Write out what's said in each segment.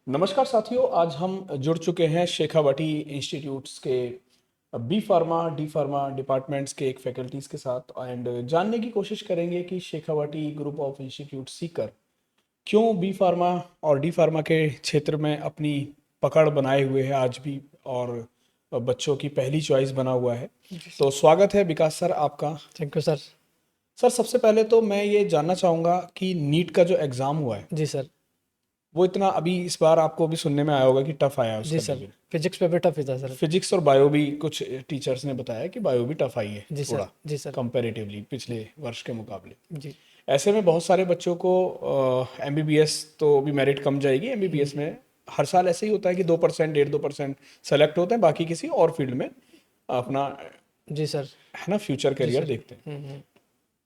नमस्कार साथियों, आज हम जुड़ चुके हैं शेखावाटी इंस्टीट्यूट्स के B pharma D pharma departments के एक फैकल्टीज के साथ एंड जानने की कोशिश करेंगे कि Shekhawati group of institute Sikar क्यों बी फार्मा और डी फार्मा के क्षेत्र में अपनी पकड़ बनाए हुए है आज भी और बच्चों की पहली चॉइस बना हुआ है। तो स्वागत है विकास सर आपका। Thank you sir. सर सबसे पहले तो मैं ये जानना चाहूँगा कि नीट का जो एग्ज़ाम हुआ है जी सर। वो इतना अभी इस बार आपको भी सुनने में आया होगा कि टफ आया है जी उसका sir. Level. Physics paper tough ही था सर। फिजिक्स और बायो भी कुछ टीचर्स ने बताया कि बायो भी टफ आई है जी सर। थोड़ा जी सर। कंपैरेटिवली पिछले वर्ष के मुकाबले। जी ऐसे में बहुत सारे बच्चों को एमबीबीएस तो भी मेरिट कम जाएगी। एमबीबीएस में हर साल ऐसे ही होता है कि 2% 1.5-2% सेलेक्ट होते हैं, बाकी किसी और फील्ड में अपना जी सर। है ना फ्यूचर जी करियर सर। देखते हैं।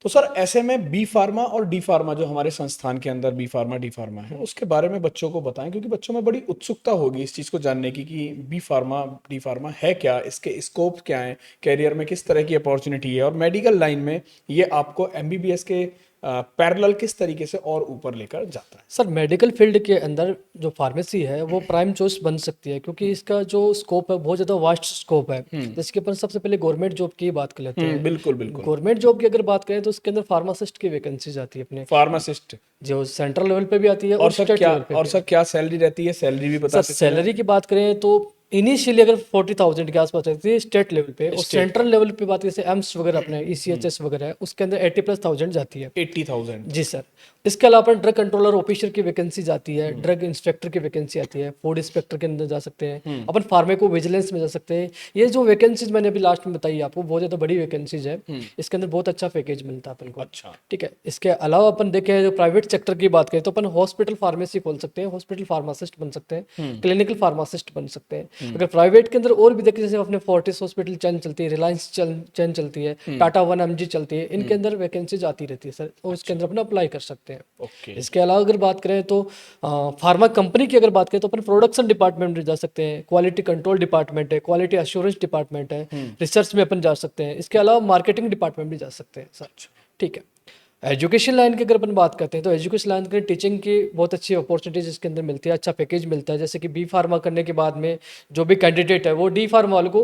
तो सर ऐसे में बी फार्मा और डी फार्मा जो हमारे संस्थान के अंदर बी फार्मा डी फार्मा है उसके बारे में बच्चों को बताएं, क्योंकि बच्चों में बड़ी उत्सुकता होगी इस चीज़ को जानने की कि बी फार्मा डी फार्मा है क्या, इसके स्कोप क्या है, करियर में किस तरह की अपॉर्चुनिटी है और मेडिकल लाइन में ये आपको एमबीबीएस के पैरेलल किस तरीके से और ऊपर लेकर जाता है। सर मेडिकल फील्ड के अंदर जो फार्मेसी है वो प्राइम चॉइस बन सकती है, क्योंकि इसका जो स्कोप है बहुत ज़्यादा वास्ट स्कोप है। जैसे कि अपन सबसे पहले गवर्नमेंट जॉब की बात कर लेते हैं। बिल्कुल बिल्कुल। गवर्नमेंट जॉब की अगर बात करें तो उसके अंदर फार्मासिस्ट की वैकेंसीज आती है अपने, फार्मासिस्ट। जो सेंट्रल लेवल पे भी आती है और और सर स्टेट क्या लेवल पे और भी। सर क्या सैलरी रहती है, सैलरी भी बता सर सकते हैं। सैलरी की बात करें तो इनिशियली अगर 40,000 के आसपास रहती है स्टेट लेवल पे, और स्टेट सेंट्रल लेवल पे बात जैसे एम्स वगैरह अपने ईसीएचएस वगैरह है उसके अंदर 80+ जाती है। 80,000। जी सर। इसके अलावा अपन ड्रग कंट्रोलर ऑफिसर की वैकेंसी जाती है, ड्रग इंस्पेक्टर की वैकेंसी आती है, फूड इंस्पेक्टर के अंदर जा सकते हैं, अपन फार्मेको विजिलेंस में जा सकते हैं। ये जो वैकेंसीज मैंने अभी लास्ट में बताई आपको बहुत ज़्यादा बड़ी वैकेंसीज है। इसके अंदर बहुत अच्छा पैकेज मिलता है अपन को। अच्छा। ठीक है। इसके अलावा अपन देखें जो प्राइवेट सेक्टर की बात करें तो अपन हॉस्पिटल फार्मेसी खोल सकते हैं, हॉस्पिटल फार्मासिस्ट बन सकते हैं, क्लिनिकल फार्मासिस्ट बन सकते हैं। अगर प्राइवेट के अंदर और भी देखें, जैसे अपने फोर्टिस हॉस्पिटल चैन चलती है, रिलायंस चैन चलती है, टाटा 1mg चलती है, इनके अंदर वैकेंसीज आती रहती है सर, और इसके अंदर अपना अप्लाई कर सकते हैं। ओके। इसके अलावा अगर बात करें तो फार्मा कंपनी की अगर बात करें तो अपन प्रोडक्शन डिपार्टमेंट में जा सकते हैं, क्वालिटी कंट्रोल डिपार्टमेंट है, क्वालिटी अश्योरेंस डिपार्टमेंट है, रिसर्च में अपन जा सकते हैं। इसके अलावा मार्केटिंग डिपार्टमेंट भी जा सकते हैं सर। ठीक है। एजुकेशन लाइन की अगर अपन बात करते हैं तो एजुकेशन लाइन के टीचिंग की बहुत अच्छी अपॉर्चुनिटीज इसके अंदर मिलती है, अच्छा पैकेज मिलता है। जैसे कि बी फार्मा करने के बाद में जो भी कैंडिडेट है वो डी फार्मा वालों को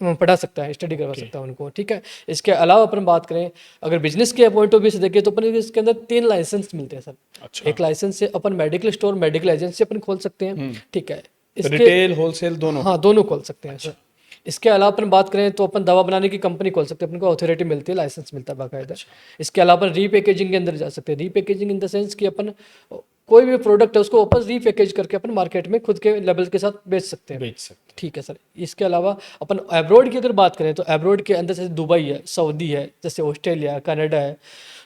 पढ़ा सकता है, स्टडी करवा सकता है उनको। ठीक है। इसके अलावा अपन बात करें अगर बिजनेस के पॉइंट ऑफ व्यू से देखें तो अपन इसके अंदर 3 लाइसेंस मिलते हैं सर। अच्छा। एक लाइसेंस से अपन मेडिकल स्टोर मेडिकल एजेंसी अपन खोल सकते हैं। ठीक है। इसके रिटेल होलसेल दोनों। हाँ दोनों खोल सकते हैं सर। इसके अलावा अपन बात करें तो अपन दवा बनाने की कंपनी खोल सकते हैं, अपन को अथॉरिटी मिलती है, लाइसेंस मिलता है बाकायदा। इसके अलावा अपन रीपैकेजिंग के अंदर जा सकते हैं। रीपैकेजिंग इन द सेंस कि अपन कोई भी प्रोडक्ट है उसको वापस रीपैकेज करके अपन मार्केट में खुद के लेवल के साथ बेच सकते हैं। बेच सकते ठीक है सर। इसके अलावा अपन एब्रॉड की अगर बात करें तो एब्रॉड के अंदर जैसे दुबई है, सऊदी है, जैसे ऑस्ट्रेलिया, कनाडा है,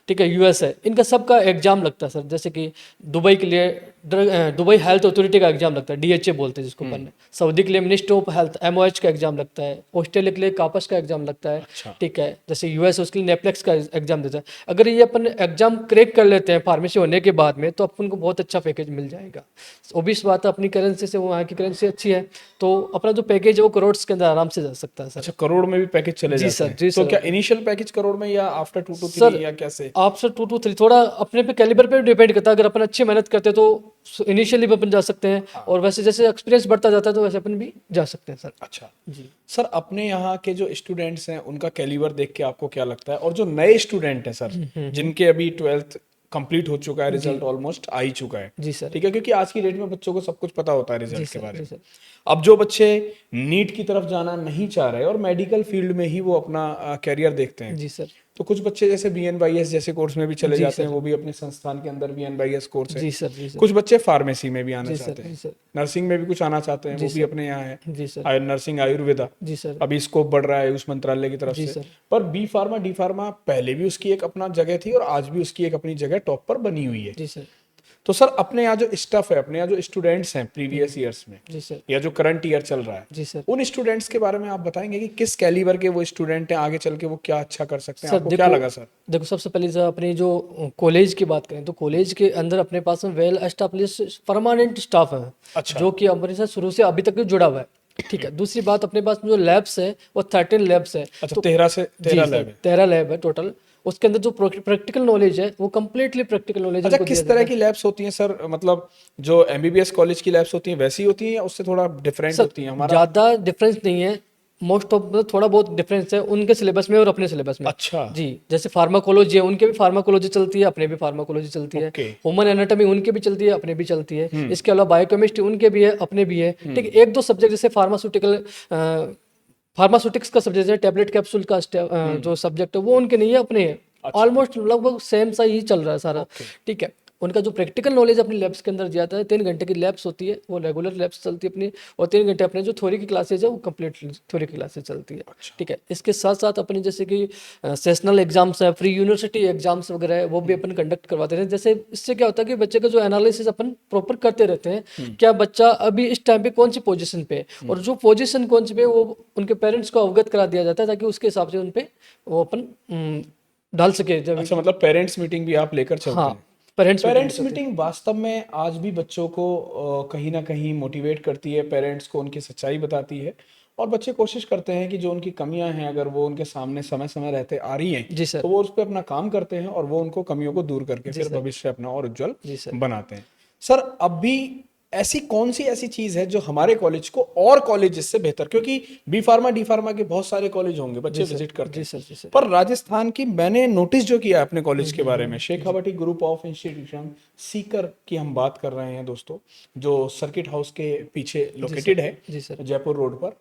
ठीक है, यूएस है, इनका सबका एग्जाम लगता है सर। जैसे कि दुबई के लिए दुबई हेल्थ अथॉरिटी का एग्जाम लगता है, डीएचए बोलते हैं जिसको अपन। सऊदी के लिए मिनिस्ट्री ऑफ हेल्थ एमओएच का एग्जाम लगता है, ऑस्ट्रेलिया के लिए कापस का एग्जाम लगता है। अच्छा। ठीक है। जैसे यूएस उसके लिए नेप्लेक्स का एग्जाम देता है। अगर ये अपन एग्जाम क्रैक कर लेते हैं फार्मेसी होने के बाद में तो अपन को बहुत अच्छा पैकेज मिल जाएगा। ओबियस बात है, अपनी करेंसी से वहाँ की करेंसी अच्छी है तो अपना जो पैकेज है वो करोड़ के अंदर आराम से जा सकता है सर। अच्छा, करोड़ में भी पैकेज चले जी जाते सर, हैं। जी तो सर। क्या इनिशियल पैकेज करोड़ में या आफ्टर 2 to 3 सर या कैसे? आपसे 2 to 3 थोड़ा अपने पे कैलिबर पे डिपेंड करता है। अगर अपन अच्छी मेहनत करते हैं तो इनिशियली भी अपन जा सकते हैं, और वैसे जैसे एक्सपीरियंस बढ़ता जाता है तो वैसे अपन भी जा सकते हैं सर। अच्छा जी सर, अपने यहाँ के जो स्टूडेंट्स हैं उनका कैलिबर देख के आपको क्या लगता है, और जो नए स्टूडेंट हैं सर जिनके अभी 12th कंप्लीट हो चुका है, रिजल्ट ऑलमोस्ट आ ही चुका है, जी सर। ठीक है, क्योंकि आज की डेट में बच्चों को सब कुछ पता होता है जी रिजल्ट के सर। बारे जी में। सर। अब जो बच्चे नीट की तरफ जाना नहीं चाह रहे और मेडिकल फील्ड में ही वो अपना कैरियर देखते हैं, जी सर। तो कुछ बच्चे जैसे बीएनवाईएस जैसे कोर्स में भी चले जी जाते हैं, सर। वो भी अपने संस्थान के अंदर बीएनवाईएस कोर्स है। जी सर। जी सर। कुछ बच्चे फार्मेसी में भी आना जी सर। चाहते जी हैं, सर। नर्सिंग में भी कुछ आना चाहते हैं, जी वो भी सर। अपने यहाँ है। जी सर। नर्सिंग आयुर्वेदा जी सर। अभी स्कोप बढ़ रहा है आयुष मंत्रालय की तरफ जी से। सर। पर बी फार्मा डी फार्मा पहले भी उसकी एक अपना जगह थी और आज भी उसकी एक अपनी जगह टॉप पर बनी हुई है। जी सर। तो सर अपने यहाँ जो स्टफ है, अपने यहाँ जो स्टूडेंट्स हैं प्रीवियस ईयर्स में जी सर। या जो करंट ईयर चल रहा है, जी सर। उन स्टूडेंट्स के बारे में आप बताएंगे कि किस कैलिबर के वो स्टूडेंट हैं, आगे चल के वो क्या अच्छा कर सकते हैं, सर आपको क्या देखो, लगा सर? देखो सबसे पहले जब अपनी जो कॉलेज की बात करें तो कॉलेज के अंदर अपने पास में वेल एस्टैब्लिश परमानेंट स्टाफ है, अच्छा। जो कि हमारे साथ शुरू से अभी तक जुड़ा हुआ है। ठीक है। दूसरी बात, अपने पास में जो लैब्स है वो 13 लैब्स है। अच्छा, तो 13 से 13 जी लैब सर, है। 13 लैब है टोटल। उसके अंदर जो प्रैक्टिकल नॉलेज है वो कम्प्लीटली प्रैक्टिकल नॉलेज अच्छा, हमको किस दिया तरह जाता की लैब्स होती हैं सर? मतलब जो एमबीबीएस कॉलेज की लैब्स होती हैं वैसी होती हैं या उससे थोड़ा है डिफरेंट सर। होती हैं? हमारा ज़्यादा डिफरेंस नहीं है, मोस्ट ऑफ थोड़ा बहुत डिफरेंस है उनके सिलेबस में और अपने सिलेबस में। अच्छा, जी, जैसे फार्माकोलॉजी है, उनके भी फार्माकोलॉजी चलती है, अपने भी फार्माकोलॉजी चलती है। ओके, ह्यूमन एनाटॉमी उनके भी चलती है, अपने भी चलती है। हम्म, इसके अलावा बायोकेमिस्ट्री उनके भी है, अपने भी है। ठीक है, एक दो सब्जेक्ट जैसे फार्मास्यूटिक्स का सब्जेक्ट है, टैबलेट कैप्सूल का जो सब्जेक्ट है वो उनके नहीं है, अपने है। अच्छा, ऑलमोस्ट लगभग सेम सा ही चल रहा है सारा। ओके, ठीक है, उनका जो प्रैक्टिकल नॉलेज अपनी लैब्स के अंदर जाता है, 3 घंटे की लैब्स होती है, वो रेगुलर लैब्स चलती है अपनी, और 3 घंटे अपने जो थ्योरी की क्लासेज है वो कंप्लीट थ्योरी की क्लासेज चलती है। अच्छा, ठीक है, इसके साथ साथ अपने जैसे कि सेशनल एग्जाम्स है, प्री यूनिवर्सिटी एग्जाम्स वगैरह है, वो भी अपन कंडक्ट करवाते हैं। जैसे इससे क्या होता है कि बच्चे का जो एनालिसिस अपन प्रॉपर करते रहते हैं, क्या बच्चा अभी इस टाइम पे कौन सी पोजीशन पे है और जो पोजीशन कौन सी पे है, वो उनके पेरेंट्स को अवगत करा दिया जाता है ताकि उसके हिसाब से उन पे वो अपन डाल सके जब। अच्छा, मतलब पेरेंट्स मीटिंग भी आप लेकर हाँ, चलते हैं? पेरेंट्स मीटिंग भी पेरेंट्स चलती है। मीटिंग वास्तव में आज भी बच्चों को कहीं ना कहीं मोटिवेट करती है, पेरेंट्स को उनकी सच्चाई बताती है, और बच्चे कोशिश करते हैं कि जो उनकी कमियां हैं अगर वो उनके सामने समय समय रहते आ रही हैं जी तो सर। वो उस पर अपना काम करते हैं और वो उनको कमियों को दूर करके जी फिर सर। भविष्य अपना और उज्जवल जी सर। बनाते हैं। सर, अब भी ऐसी कौन सी ऐसी चीज है जो हमारे कॉलेज को और कॉलेज से बेहतर, क्योंकि बी फार्मा डी फार्मा के बहुत सारे कॉलेज होंगे, बच्चे जी सर। विजिट करते जी हैं, सर। जी सर। पर राजस्थान की मैंने नोटिस जो किया अपने कॉलेज के बारे में, Shekhawati group of institution Sikar की हम बात कर रहे हैं दोस्तों, जो सर्किट हाउस के पीछे जी सर। लोकेटेड है, जी सर। जयपुर रोड पर।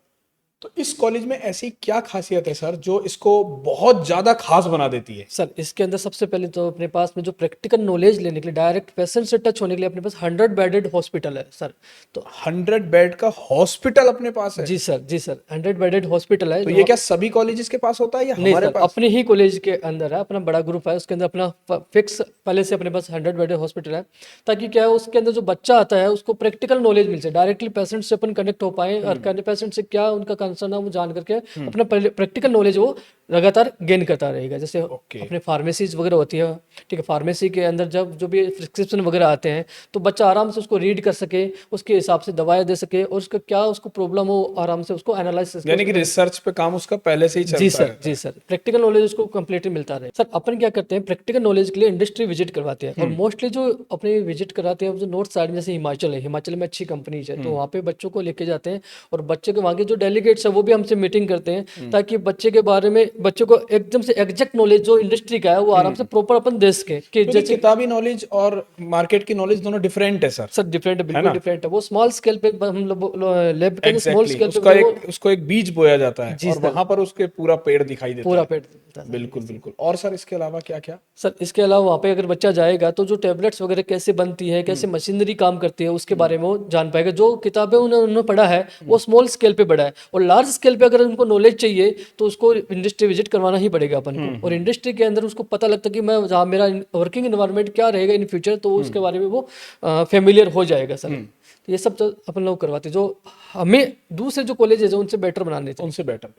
तो इस कॉलेज में ऐसी क्या खासियत है सर जो इसको बहुत ज्यादा खास बना देती है? सर, इसके अंदर सबसे पहले तो अपने पास में जो प्रैक्टिकल नॉलेज लेने के लिए, डायरेक्ट पेशेंट से टच होने के लिए अपने पास 100 बेडेड हॉस्पिटल है सर। तो 100 बेड का हॉस्पिटल अपने पास है? जी सर। जी सर, 100 बेडेड हॉस्पिटल है तो ये जो। क्या सभी कॉलेजेस के पास होता है या नहीं हमारे सर, पास? अपने ही कॉलेज के अंदर है, अपना बड़ा ग्रुप है, उसके अंदर अपना फिक्स पहले से अपने पास 100 बेडेड हॉस्पिटल है, ताकि क्या है उसके अंदर जो बच्चा आता है उसको प्रैक्टिकल नॉलेज मिल जाए, डायरेक्टली पेशेंट से अपन कनेक्ट हो पाए और पेशेंट से क्या उनका कंसर्न है वो जान करके अपना प्रैक्टिकल नॉलेज वो लगातार गेन करता रहेगा। जैसे ओके, अपने फार्मेसीज वगैरह होती है, ठीक है, फार्मेसी के अंदर जब जो भी प्रिस्क्रिप्शन वगैरह आते हैं तो बच्चा आराम से उसको रीड कर सके, उसके हिसाब से दवाएं दे सके, और उसका क्या उसको प्रॉब्लम हो आराम से उसको एनालाइज। यानी कि रिसर्च पे काम उसका पहले से ही जी चलता सर। रहता जी है। सर, प्रैक्टिकल नॉलेज उसको कंप्लीटली मिलता रहे। सर, अपन क्या करते हैं, प्रैक्टिकल नॉलेज के लिए इंडस्ट्री विजिट करवाते हैं, और मोस्टली जो अपने विजिट कराते हैं जो नॉर्थ साइड में, जैसे हिमाचल है, हिमाचल में अच्छी कंपनीज है, तो वहाँ पे बच्चों को लेके जाते हैं, और बच्चे के वहाँ के जो डेलीगेट्स है वो भी हमसे मीटिंग करते हैं, ताकि बच्चे के बारे में बच्चों को एकदम से एग्जैक्ट नॉलेज जो इंडस्ट्री का है वो आराम से प्रॉपर अपन दे सके कि क्योंकि जैसे। किताबी नॉलेज और मार्केट की नॉलेज दोनों डिफरेंट है सर। सर डिफरेंट है, है बिल्कुल ना? डिफरेंट है। वो स्मॉल स्केल पे हम लोग लैब के स्मॉल एग्जैक्टली, स्केल पे उसका वो। उसको एक बीज बोया जाता है जी और सर, वहां पर उसके पूरा पेड़ दिखाई देता पूरा है। पेट मिलता है सर। बिल्कुल बिल्कुल। और सर इसके अलावा क्या क्या? सर, इसके अलावा वहाँ पे अगर बच्चा जाएगा तो जो टैबलेट्स वगैरह कैसे बनती है, कैसे मशीनरी काम करती है, उसके बारे में वो जान पाएगा। जो किताबें उन्होंने पढ़ा है वो स्मॉल स्केल पे पढ़ा है, और लार्ज स्केल पे अगर उनको नॉलेज चाहिए तो उसको इंडस्ट्री विजिट करवाना ही पड़ेगा अपन को, और इंडस्ट्री के अंदर उसको पता लगता है कि मैं जहाँ मेरा वर्किंग इन्वायरमेंट क्या रहेगा इन फ्यूचर, तो उसके बारे में वो फेमिलियर हो जाएगा सर। तो ये सब तो अपन लोग करवाते हैं, जो हमें दूसरे जो कॉलेज है जो उनसे बेटर बनाने चाहिए। उनसे बेटर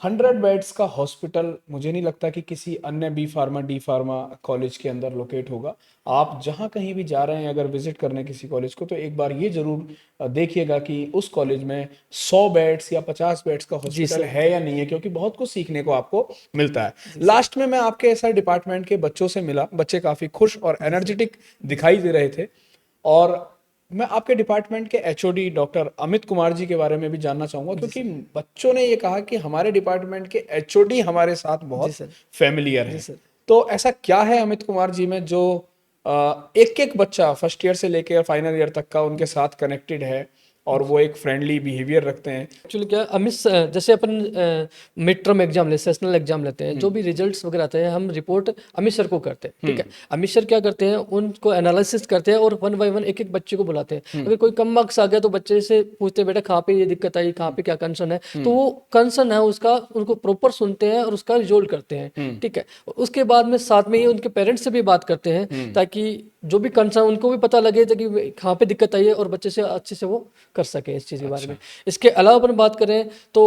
100 बेड्स का हॉस्पिटल मुझे नहीं लगता कि किसी अन्य B pharma D pharma college के अंदर लोकेट होगा। आप जहां कहीं भी जा रहे हैं अगर विजिट करने किसी कॉलेज को, तो एक बार ये जरूर देखिएगा कि उस कॉलेज में 100 बेड्स या 50 बेड्स का जी हॉस्पिटल सर। है या नहीं है, क्योंकि बहुत कुछ सीखने को आपको मिलता है। लास्ट में मैं आपके एसआर डिपार्टमेंट के बच्चों से मिला, बच्चे काफी खुश और एनर्जेटिक दिखाई दे रहे थे, और मैं आपके डिपार्टमेंट के एचओडी डॉक्टर अमित कुमार जी के बारे में भी जानना चाहूंगा, क्योंकि बच्चों ने ये कहा कि हमारे डिपार्टमेंट के एचओडी हमारे साथ जी बहुत सर। फेमिलियर जी हैं। सर। तो ऐसा क्या है अमित कुमार जी में जो एक एक बच्चा फर्स्ट ईयर से लेकर फाइनल ईयर तक का उनके साथ कनेक्टेड है और वो एक फ्रेंडली बिहेवियर रखते हैं? एक्चुअली क्या है, अमित जैसे अपन mid term exam sessional exam लेते हैं, जो भी रिजल्ट्स वगैरह आते हैं हम रिपोर्ट अमित सर को करते हैं। ठीक है, अमित सर क्या करते हैं, उनको एनालिसिस करते हैं और 1 बाय 1 एक एक बच्चे को बुलाते हैं। अगर कोई कम मार्क्स आ गया तो बच्चे से पूछते हैं, बेटा कहाँ पे ये दिक्कत आई, कहाँ पे क्या कंसर्न है, तो वो कंसर्न है उसका उनको प्रॉपर सुनते हैं और उसका रिजोल्व करते हैं। ठीक है, उसके बाद में साथ में ही उनके पेरेंट्स से भी बात करते हैं, ताकि जो भी कंसर्न उनको भी पता लगे ताकि कहाँ पे दिक्कत आई है, और बच्चे से अच्छे से वो कर सके इस चीज़ के बारे में। इसके अलावा अपन बात करें तो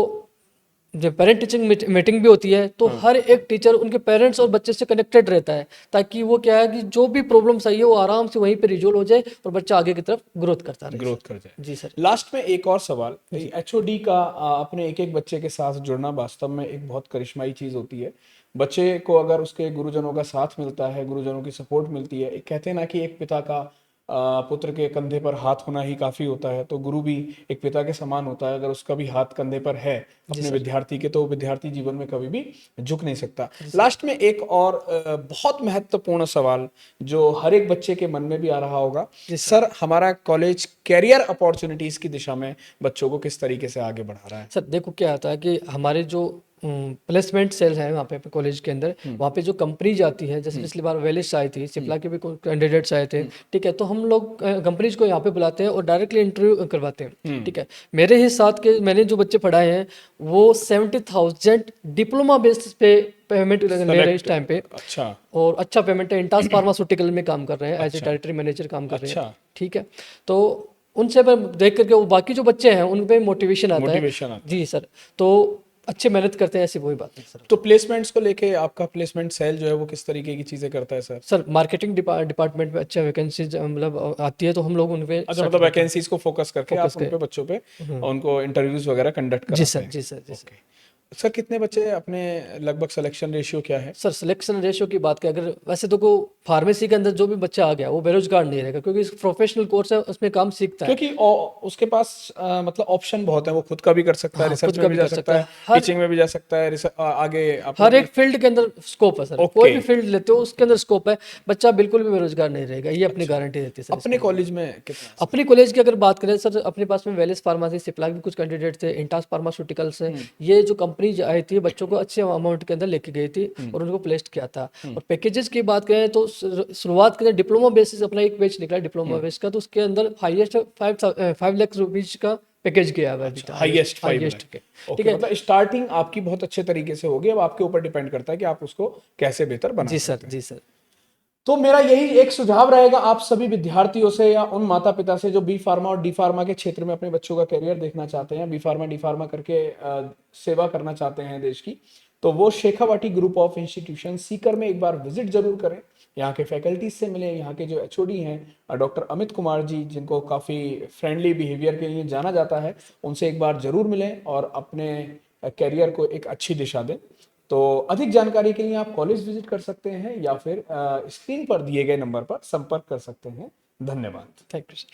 जब पेरेंट टीचिंग मीटिंग भी होती है तो हर एक टीचर उनके पेरेंट्स और बच्चे से कनेक्टेड रहता है, ताकि वो क्या है कि जो भी प्रॉब्लम्स आई है वो आराम से वहीं पे रिजोल्व हो जाए और बच्चा आगे की तरफ ग्रोथ करता रहे। ग्रोथ कर जाए। जी सर। लास्ट में एक और सवाल, एचओडी का अपने एक एक बच्चे के साथ जुड़ना वास्तव में एक बहुत करिश्माई चीज होती है। बच्चे को अगर उसके गुरुजनों का साथ मिलता है, गुरुजनों की सपोर्ट मिलती है, एक कहते हैं ना कि एक पिता का पुत्र के कंधे पर हाथ होना ही काफ़ी होता है, तो गुरु भी एक पिता के समान होता है। अगर उसका भी हाथ कंधे पर है जी अपने सर। विद्यार्थी के, तो विद्यार्थी जीवन में कभी भी झुक नहीं सकता। जी सर। लास्ट में एक और बहुत महत्वपूर्ण सवाल जो हर एक बच्चे के मन में भी आ रहा होगा, जी सर। सर हमारा कॉलेज कैरियर अपॉर्चुनिटीज़ की दिशा में बच्चों को किस तरीके से आगे बढ़ा रहा है? सर देखो क्या होता है कि हमारे जो प्लेसमेंट सेल है वहाँ पे कॉलेज के अंदर, वहाँ पे जो कंपनीज आती है, जैसे पिछली बार वेलिस आई थी, सिप्ला के भी कैंडिडेट्स आए थे, ठीक है, तो हम लोग कंपनीज को यहाँ पे बुलाते हैं और डायरेक्टली इंटरव्यू करवाते हैं, ठीक है। मेरे ही साथ के मैंने जो बच्चे पढ़ाए हैं वो 70,000 डिप्लोमा बेसिस पे पेमेंट ले रहे हैं इस टाइम पे, अच्छा। और अच्छा पेमेंट है। इंटास फार्मास्यूटिकल में काम कर रहे हैं, एज ए अच्छा। टेरिटरी मैनेजर काम कर रहे हैं, अच्छा। ठीक है। तो उनसे मैं देख करके वो बाकी जो बच्चे हैं उनपे मोटिवेशन आता है। मोटिवेशन आता जी सर, तो अच्छे मेहनत करते हैं, ऐसी वही बात है सर। तो प्लेसमेंट्स को लेके आपका प्लेसमेंट सेल जो है वो किस तरीके की चीज़ें करता है सर? सर मार्केटिंग डिपार्टमेंट में अच्छा वैकेंसीज मतलब आती है, तो हम लोग उन पे अच्छा, मतलब वैकेंसीज को फोकस करके फोकस आप उन पे करें। बच्चों पे उनको इंटरव्यूज वगैरह कंडक्ट जी कराते सर, हैं। जी सर, जी सर। ओके सर, कितने बच्चे अपने लगभग सिलेक्शन रेशियो क्या है? सर सिलेक्शन रेशियो की बात करें, अगर वैसे तो को फार्मेसी के अंदर जो भी बच्चा आ गया वो बेरोजगार नहीं रहेगा, क्योंकि प्रोफेशनल कोर्स है, उसमें काम सीखता है। क्योंकि उसके पास मतलब ऑप्शन बहुत है, वो खुद का भी कर सकता है, हाँ, रिसर्च खुद में का भी भी जा कर सकता सकता है, है। हर टीचिंग में भी जा सकता है, आगे अपना हर भी। एक फील्ड के अंदर स्कोप है सर, ओके। कोई भी फील्ड लेते हो उसके अंदर स्कोप है। बच्चा बिल्कुल भी बेरोजगार नहीं रहेगा, ये अपनी अच्छा, गारंटी देती है सर अपने इसके। कॉलेज में कितना है सर? अपनी कॉलेज की अगर बात करें सर, अपने पास में वेलिस फार्मेसी, सिप्ला के भी कुछ कैंडिडेट थे, इंटास फार्मास्यूटिकल्स है, ये जो कंपनी आई थी बच्चों को अच्छे अमाउंट के अंदर लेके गई थी और उनको प्लेस्ड किया था। और पैकेजेस की बात करें तो शुरुआत के डिप्लोमा बेसिस अपना एक बैच निकला डिप्लोमा बेस का, तो उसके अंदर हाईएस्ट 5 लाख रुपीज का पैकेज गया हुआ है अभी तक, हाईएस्ट 5 लाख। हाईएस्ट के, ठीक ओके, है। मतलब स्टार्टिंग आपकी बहुत अच्छे तरीके से होगी, अब आपके ऊपर डिपेंड करता है कि आप उसको कैसे बेहतर बना जी सर, सकते हैं। जी सर। तो मेरा यही एक सुझाव रहेगा आप सभी विद्यार्थियों से या उन माता पिता से जो बी फार्मा और डी फार्मा के क्षेत्र में अपने बच्चों का करियर देखना चाहते हैं, बी फार्मा डी फार्मा करके सेवा करना चाहते हैं देश की, तो वो Shekhawati group of institution Sikar में एक बार विजिट जरूर करें। यहाँ के फैकल्टीज से मिलें, यहाँ के जो एचओडी हैं डॉक्टर अमित कुमार जी, जिनको काफ़ी फ्रेंडली बिहेवियर के लिए जाना जाता है, उनसे एक बार जरूर मिलें और अपने करियर को एक अच्छी दिशा दें। तो अधिक जानकारी के लिए आप कॉलेज विजिट कर सकते हैं या फिर स्क्रीन पर दिए गए नंबर पर संपर्क कर सकते हैं। धन्यवाद। Thank you sir.